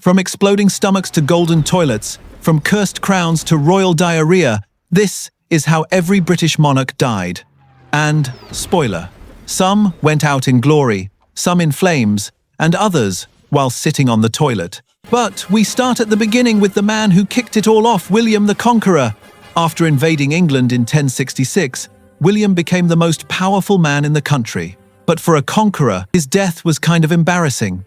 From exploding stomachs to golden toilets, from cursed crowns to royal diarrhea, this is how every British monarch died. And, spoiler, some went out in glory, some in flames, and others while sitting on the toilet. But we start at the beginning with the man who kicked it all off, William the Conqueror. After invading England in 1066, William became the most powerful man in the country. But for a conqueror, his death was kind of embarrassing.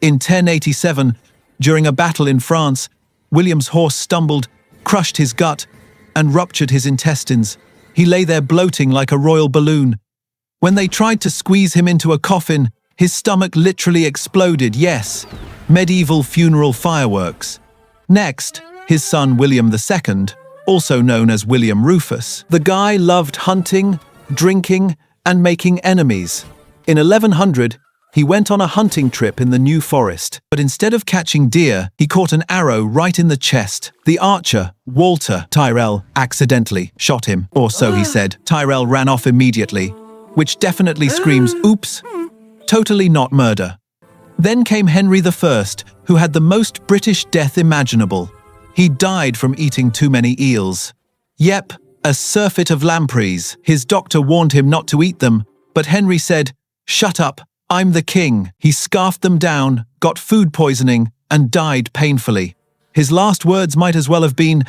In 1087, during a battle in France, William's horse stumbled, crushed his gut, and ruptured his intestines. He lay there bloating like a royal balloon. When they tried to squeeze him into a coffin, his stomach literally exploded. Yes, medieval funeral fireworks. Next, his son William II, also known as William Rufus. The guy loved hunting, drinking, and making enemies. In 1100, he went on a hunting trip in the New Forest, but instead of catching deer, he caught an arrow right in the chest. The archer, Walter Tyrrell, accidentally shot him, or so he said. Tyrrell ran off immediately, which definitely screams, oops, totally not murder. Then came Henry I, who had the most British death imaginable. He died from eating too many eels. Yep, a surfeit of lampreys. His doctor warned him not to eat them, but Henry said, "Shut up. I'm the king." He scarfed them down, got food poisoning, and died painfully. His last words might as well have been,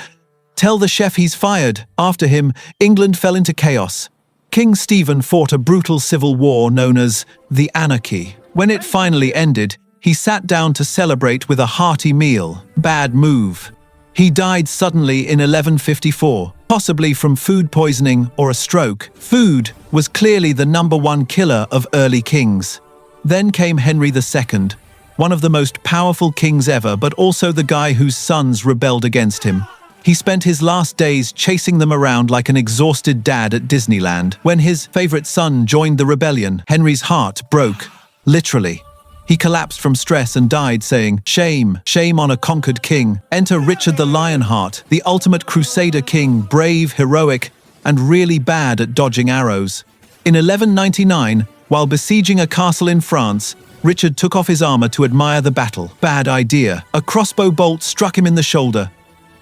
"Tell the chef he's fired." After him, England fell into chaos. King Stephen fought a brutal civil war known as the Anarchy. When it finally ended, he sat down to celebrate with a hearty meal. Bad move. He died suddenly in 1154, possibly from food poisoning or a stroke. Food was clearly the #1 killer of early kings. Then came Henry II, one of the most powerful kings ever, but also the guy whose sons rebelled against him. He spent his last days chasing them around like an exhausted dad at Disneyland. When his favorite son joined the rebellion, Henry's heart broke, literally. He collapsed from stress and died saying, "Shame, shame on a conquered king." Enter Richard the Lionheart, the ultimate crusader king, brave, heroic, and really bad at dodging arrows. In 1199, while besieging a castle in France, Richard took off his armor to admire the battle. Bad idea. A crossbow bolt struck him in the shoulder.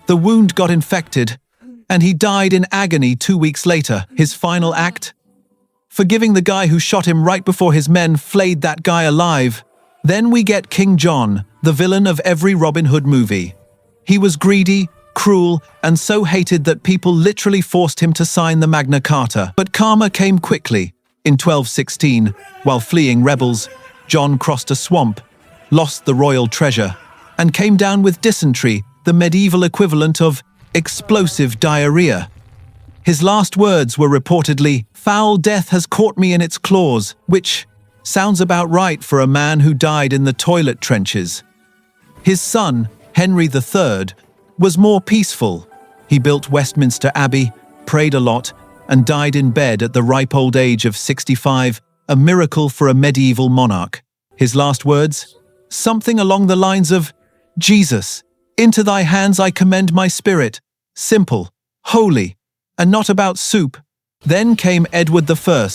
The wound got infected, and he died in agony 2 weeks later. His final act? Forgiving the guy who shot him right before his men flayed that guy alive. Then we get King John, the villain of every Robin Hood movie. He was greedy, cruel, and so hated that people literally forced him to sign the Magna Carta. But karma came quickly. In 1216, while fleeing rebels, John crossed a swamp, lost the royal treasure, and came down with dysentery, the medieval equivalent of explosive diarrhea. His last words were reportedly, "Foul death has caught me in its claws," which sounds about right for a man who died in the toilet trenches. His son, Henry III, was more peaceful. He built Westminster Abbey, prayed a lot, and died in bed at the ripe old age of 65, a miracle for a medieval monarch. His last words? Something along the lines of, "Jesus, into thy hands I commend my spirit." Simple, holy, and not about soup. Then came Edward I,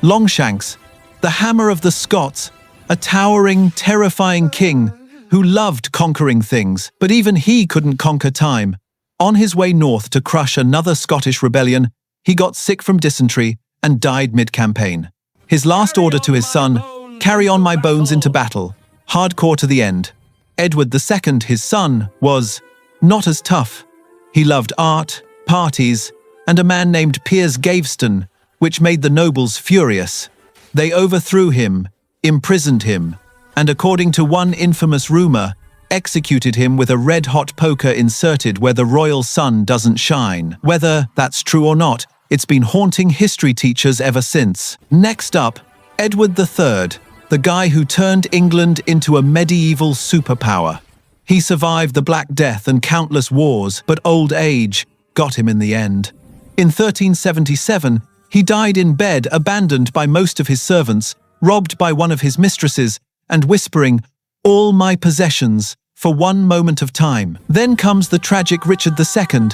Longshanks, the hammer of the Scots, a towering, terrifying king who loved conquering things, but even he couldn't conquer time. On his way north to crush another Scottish rebellion, he got sick from dysentery and died mid-campaign. His last order to his son, "Carry on my bones into battle," hardcore to the end. Edward II, his son, was not as tough. He loved art, parties, and a man named Piers Gaveston, which made the nobles furious. They overthrew him, imprisoned him, and according to one infamous rumor, executed him with a red-hot poker inserted where the royal sun doesn't shine. Whether that's true or not, it's been haunting history teachers ever since. Next up, Edward III, the guy who turned England into a medieval superpower. He survived the Black Death and countless wars, but old age got him in the end. In 1377, he died in bed, abandoned by most of his servants, robbed by one of his mistresses, and whispering, "All my possessions," for one moment of time. Then comes the tragic Richard II,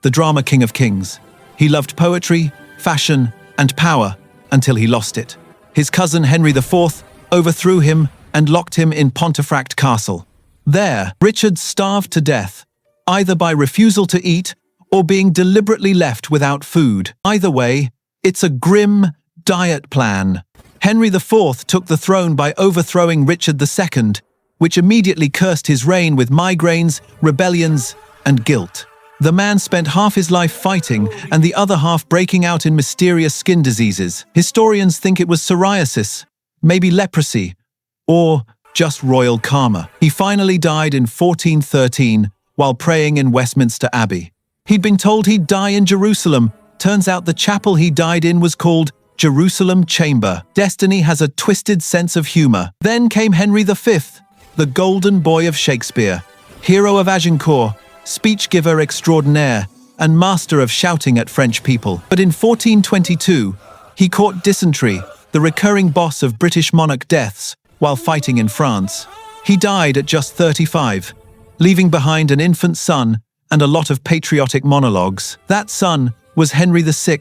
the drama king of kings. He loved poetry, fashion, and power until he lost it. His cousin Henry IV overthrew him and locked him in Pontefract Castle. There, Richard starved to death, either by refusal to eat or being deliberately left without food. Either way, it's a grim diet plan. Henry IV took the throne by overthrowing Richard II, which immediately cursed his reign with migraines, rebellions, and guilt. The man spent half his life fighting and the other half breaking out in mysterious skin diseases. Historians think it was psoriasis, maybe leprosy, or just royal karma. He finally died in 1413 while praying in Westminster Abbey. He'd been told he'd die in Jerusalem. Turns out the chapel he died in was called Jerusalem Chamber. Destiny has a twisted sense of humor. Then came Henry V, the golden boy of Shakespeare, hero of Agincourt, speech giver extraordinaire, and master of shouting at French people. But in 1422, he caught dysentery, the recurring boss of British monarch deaths, while fighting in France. He died at just 35, leaving behind an infant son and a lot of patriotic monologues. That son was Henry VI,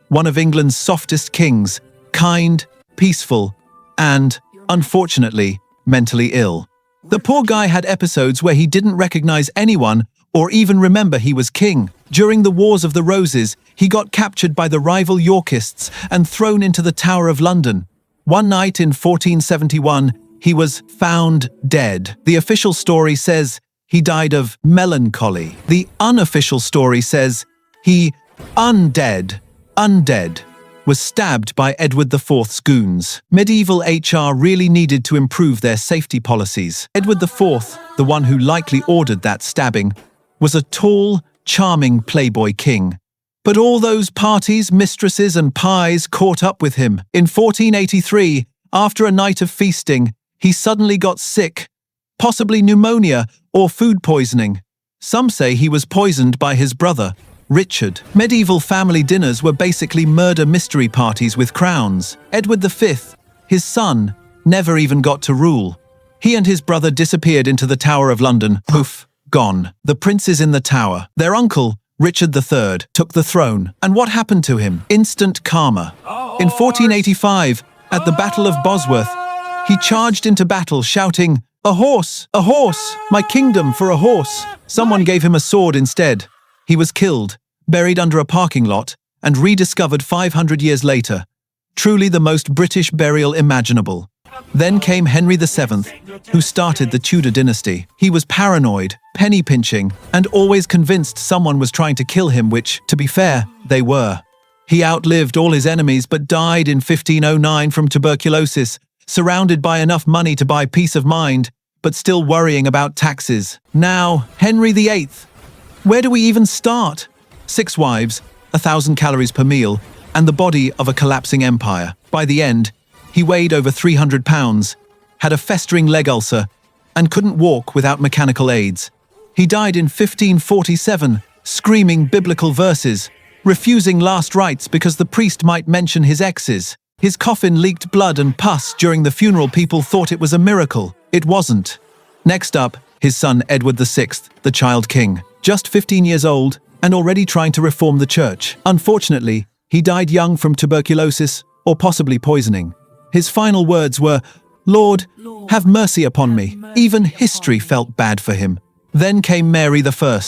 one of England's softest kings, kind, peaceful, and, unfortunately, mentally ill. The poor guy had episodes where he didn't recognize anyone or even remember he was king. During the Wars of the Roses, he got captured by the rival Yorkists and thrown into the Tower of London. One night in 1471, he was found dead. The official story says he died of melancholy. The unofficial story says he undead, was stabbed by Edward IV's goons. Medieval HR really needed to improve their safety policies. Edward IV, the one who likely ordered that stabbing, was a tall, charming playboy king. But all those parties, mistresses, and pies caught up with him. In 1483, after a night of feasting, he suddenly got sick, possibly pneumonia or food poisoning. Some say he was poisoned by his brother, Richard. Medieval family dinners were basically murder mystery parties with crowns. Edward V, his son, never even got to rule. He and his brother disappeared into the Tower of London. Poof, gone. The princes in the tower. Their uncle, Richard III, took the throne. And what happened to him? Instant karma. In 1485, at the Battle of Bosworth, he charged into battle shouting, "A horse! A horse! My kingdom for a horse!" Someone gave him a sword instead. He was killed, buried under a parking lot, and rediscovered 500 years later. Truly the most British burial imaginable. Then came Henry VII, who started the Tudor dynasty. He was paranoid, penny-pinching, and always convinced someone was trying to kill him, which, to be fair, they were. He outlived all his enemies but died in 1509 from tuberculosis, surrounded by enough money to buy peace of mind, but still worrying about taxes. Now, Henry VIII. Where do we even start? 6 wives, 1,000 calories per meal, and the body of a collapsing empire. By the end, he weighed over 300 pounds, had a festering leg ulcer, and couldn't walk without mechanical aids. He died in 1547, screaming biblical verses, refusing last rites because the priest might mention his exes. His coffin leaked blood and pus during the funeral. People thought it was a miracle. It wasn't. Next up, his son Edward VI, the child king. Just 15 years old and already trying to reform the church. Unfortunately, he died young from tuberculosis or possibly poisoning. His final words were, "Lord, have mercy upon me." Even history felt bad for him. Then came Mary I,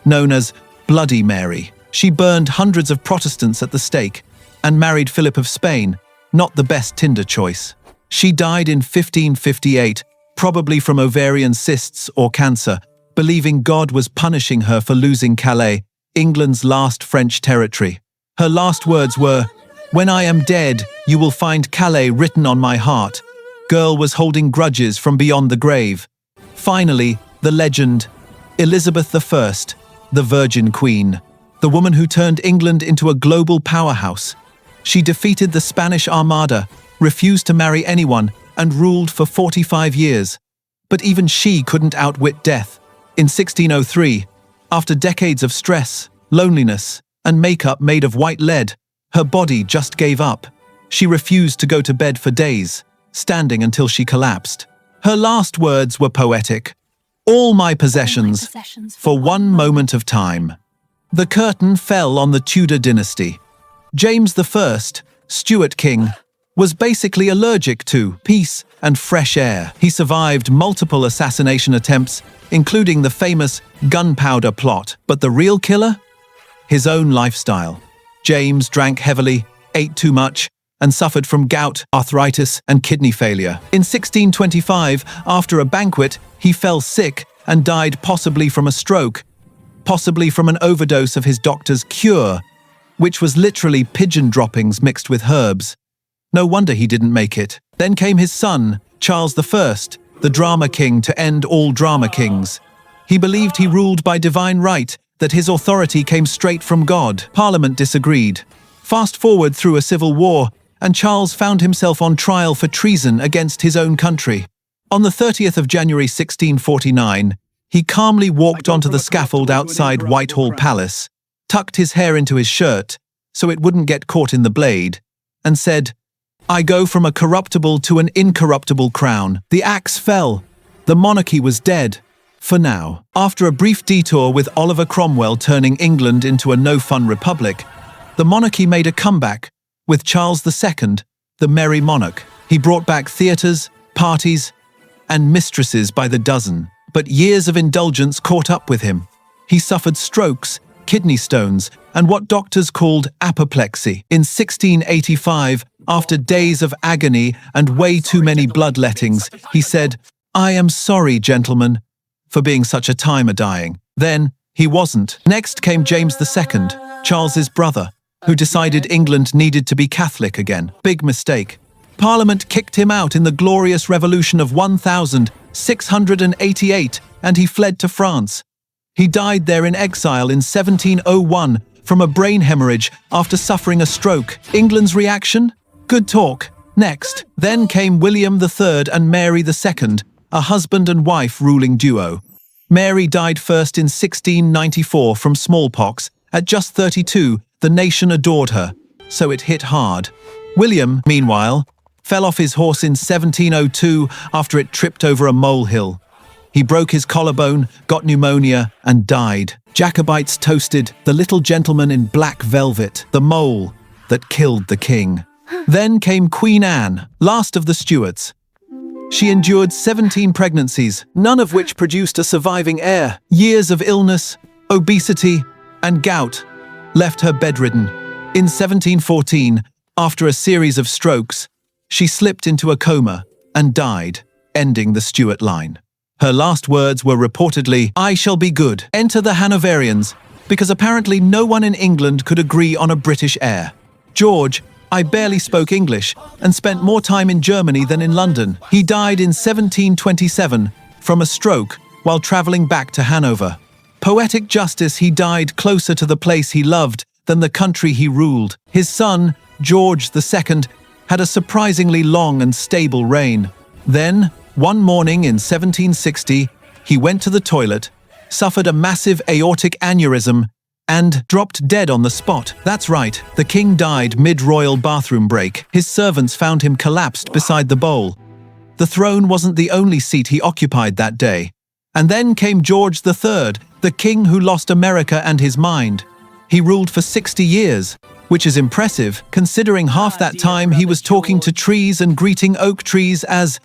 known as Bloody Mary. She burned hundreds of Protestants at the stake and married Philip of Spain, not the best Tinder choice. She died in 1558, probably from ovarian cysts or cancer, believing God was punishing her for losing Calais, England's last French territory. Her last words were, "When I am dead, you will find Calais written on my heart." Girl was holding grudges from beyond the grave. Finally, the legend, Elizabeth I, the Virgin Queen, the woman who turned England into a global powerhouse. She defeated the Spanish Armada, refused to marry anyone, and ruled for 45 years. But even she couldn't outwit death. In 1603, after decades of stress, loneliness, and makeup made of white lead, her body just gave up. She refused to go to bed for days, standing until she collapsed. Her last words were poetic. "All my possessions, for one moment of time." The curtain fell on the Tudor dynasty. James I, Stuart king, was basically allergic to peace and fresh air. He survived multiple assassination attempts, including the famous gunpowder plot. But the real killer? His own lifestyle. James drank heavily, ate too much, and suffered from gout, arthritis, and kidney failure. In 1625, after a banquet, he fell sick and died possibly from a stroke, possibly from an overdose of his doctor's cure, which was literally pigeon droppings mixed with herbs. No wonder he didn't make it. Then came his son, Charles I, the drama king to end all drama kings. He believed he ruled by divine right, that his authority came straight from God. Parliament disagreed. Fast forward through a civil war, and Charles found himself on trial for treason against his own country. On the 30th of January 1649, he calmly walked onto the scaffold outside Whitehall Palace, tucked his hair into his shirt so it wouldn't get caught in the blade, and said, "I go from a corruptible to an incorruptible crown." The axe fell. The monarchy was dead. For now. After a brief detour with Oliver Cromwell turning England into a no-fun republic, the monarchy made a comeback with Charles II, the Merry Monarch. He brought back theatres, parties, and mistresses by the dozen. But years of indulgence caught up with him. He suffered strokes, kidney stones, and what doctors called apoplexy. In 1685, after days of agony and way too many bloodlettings, he said, "I am sorry, gentlemen, for being such a time a-dying." Then, he wasn't. Next came James II, Charles's brother, who decided England needed to be Catholic again. Big mistake. Parliament kicked him out in the glorious revolution of 1688, and he fled to France. He died there in exile in 1701 from a brain hemorrhage after suffering a stroke. England's reaction? Good talk. Next. Then came William III and Mary II, a husband and wife ruling duo. Mary died first in 1694 from smallpox. At just 32, the nation adored her, so it hit hard. William, meanwhile, fell off his horse in 1702 after it tripped over a molehill. He broke his collarbone, got pneumonia, and died. Jacobites toasted the little gentleman in black velvet, the mole that killed the king. Then came Queen Anne, last of the Stuarts. She endured 17 pregnancies, none of which produced a surviving heir. Years of illness, obesity, and gout left her bedridden. In 1714, after a series of strokes, she slipped into a coma and died, ending the Stuart line. Her last words were reportedly, "I shall be good. Enter the Hanoverians," because apparently no one in England could agree on a British heir. George, I barely spoke English and spent more time in Germany than in London. He died in 1727 from a stroke while traveling back to Hanover. Poetic justice, he died closer to the place he loved than the country he ruled. His son, George II, had a surprisingly long and stable reign. Then, one morning in 1760, he went to the toilet, suffered a massive aortic aneurysm, and dropped dead on the spot. That's right, the king died mid-royal bathroom break. His servants found him collapsed beside the bowl. The throne wasn't the only seat he occupied that day. And then came George III, the king who lost America and his mind. He ruled for 60 years, which is impressive, considering half that time he was talking to trees and greeting oak trees as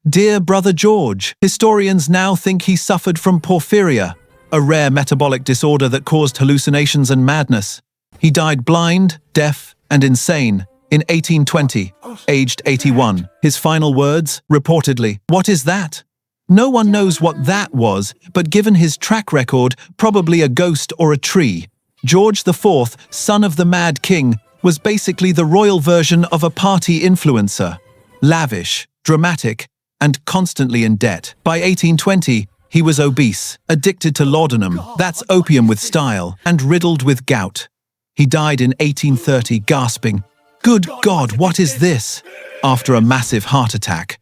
"Dear Brother George." Historians now think he suffered from porphyria, a rare metabolic disorder that caused hallucinations and madness. He died blind, deaf, and insane in 1820, aged 81. His final words, reportedly, "What is that?" No one knows what that was, but given his track record, probably a ghost or a tree. George IV, son of the Mad King, was basically the royal version of a party influencer. Lavish, dramatic, and constantly in debt. By 1820, he was obese, addicted to laudanum, that's opium with style, and riddled with gout. He died in 1830 gasping, "Good God, what is this?" after a massive heart attack.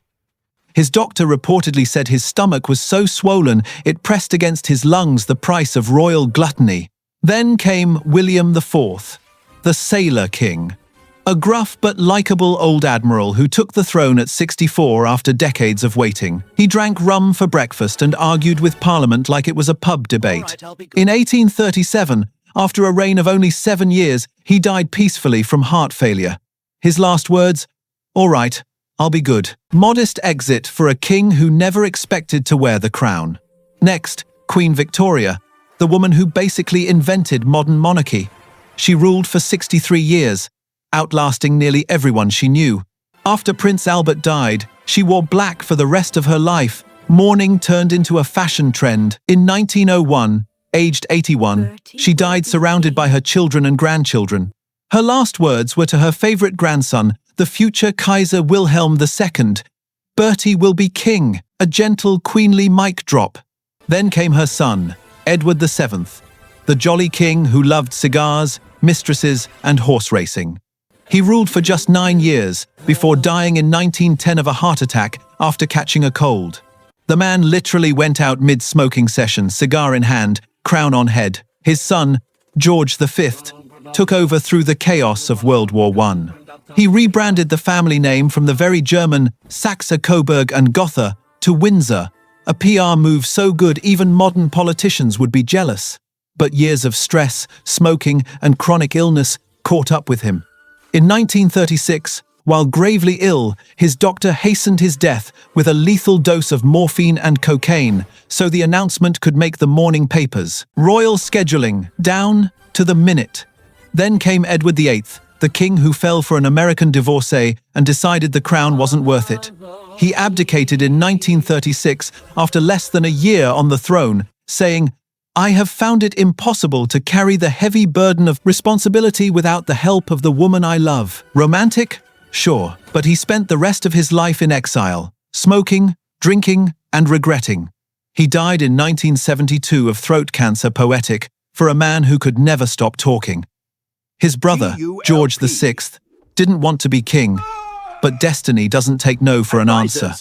His doctor reportedly said his stomach was so swollen it pressed against his lungs the price of royal gluttony. Then came William IV, the Sailor King. A gruff but likable old admiral who took the throne at 64 after decades of waiting. He drank rum for breakfast and argued with Parliament like it was a pub debate. In 1837, after a reign of only 7 years, he died peacefully from heart failure. His last words, "All right, I'll be good. Modest exit for a king who never expected to wear the crown. Next, Queen Victoria, the woman who basically invented modern monarchy. She ruled for 63 years, outlasting nearly everyone she knew. After Prince Albert died, she wore black for the rest of her life. Mourning turned into a fashion trend. In 1901, aged 81, she died surrounded by her children and grandchildren. Her last words were to her favorite grandson, the future Kaiser Wilhelm II. "Bertie will be king," a gentle, queenly mic drop. Then came her son, Edward VII, the jolly king who loved cigars, mistresses, and horse racing. He ruled for just 9 years, before dying in 1910 of a heart attack after catching a cold. The man literally went out mid-smoking session, cigar in hand, crown on head. His son, George V, took over through the chaos of World War I. He rebranded the family name from the very German Saxe-Coburg and Gotha to Windsor, a PR move so good even modern politicians would be jealous. But years of stress, smoking, and chronic illness caught up with him. In 1936, while gravely ill, his doctor hastened his death with a lethal dose of morphine and cocaine, so the announcement could make the morning papers. Royal scheduling, down to the minute. Then came Edward VIII, the king who fell for an American divorcee and decided the crown wasn't worth it. He abdicated in 1936 after less than a year on the throne, saying, "I have found it impossible to carry the heavy burden of responsibility without the help of the woman I love." Romantic? Sure, but he spent the rest of his life in exile, smoking, drinking, and regretting. He died in 1972 of throat cancer. Poetic, for a man who could never stop talking. His brother, George VI, didn't want to be king, but destiny doesn't take no for an answer.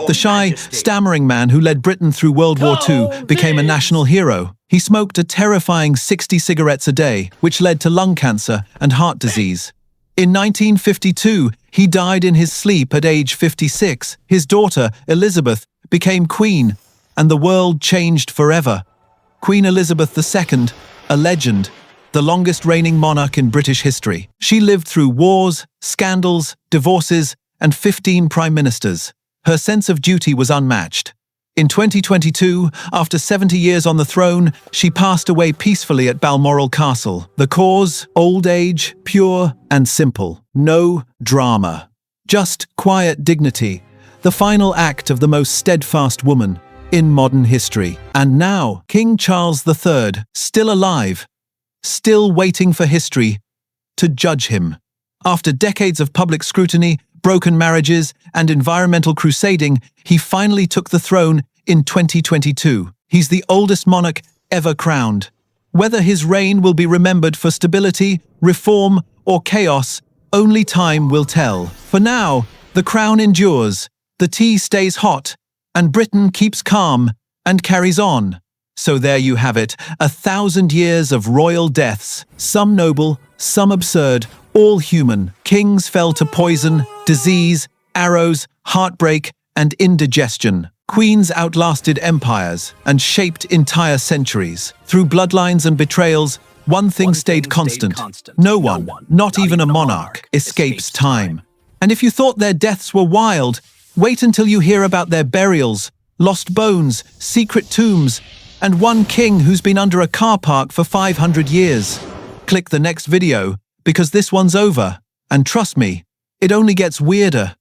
The shy, stammering man who led Britain through World War II became a national hero. He smoked a terrifying 60 cigarettes a day, which led to lung cancer and heart disease. In 1952, he died in his sleep at age 56. His daughter, Elizabeth, became queen, and the world changed forever. Queen Elizabeth II, a legend, the longest reigning monarch in British history. She lived through wars, scandals, divorces, and 15 prime ministers. Her sense of duty was unmatched. In 2022, after 70 years on the throne, she passed away peacefully at Balmoral Castle. The cause? Old age, pure and simple. No drama. Just quiet dignity. The final act of the most steadfast woman in modern history. And now, King Charles III, still alive, still waiting for history to judge him. After decades of public scrutiny, broken marriages, and environmental crusading, he finally took the throne in 2022. He's the oldest monarch ever crowned. Whether his reign will be remembered for stability, reform, or chaos, only time will tell. For now, the crown endures, the tea stays hot, and Britain keeps calm and carries on. So there you have it, 1,000 years of royal deaths, some noble, some absurd, all human. Kings fell to poison, disease, arrows, heartbreak, and indigestion. Queens outlasted empires and shaped entire centuries. Through bloodlines and betrayals, one thing stayed constant. No one, not even a monarch, escapes time. And if you thought their deaths were wild, wait until you hear about their burials, lost bones, secret tombs, and one king who's been under a car park for 500 years. Click the next video, because this one's over. And trust me, it only gets weirder.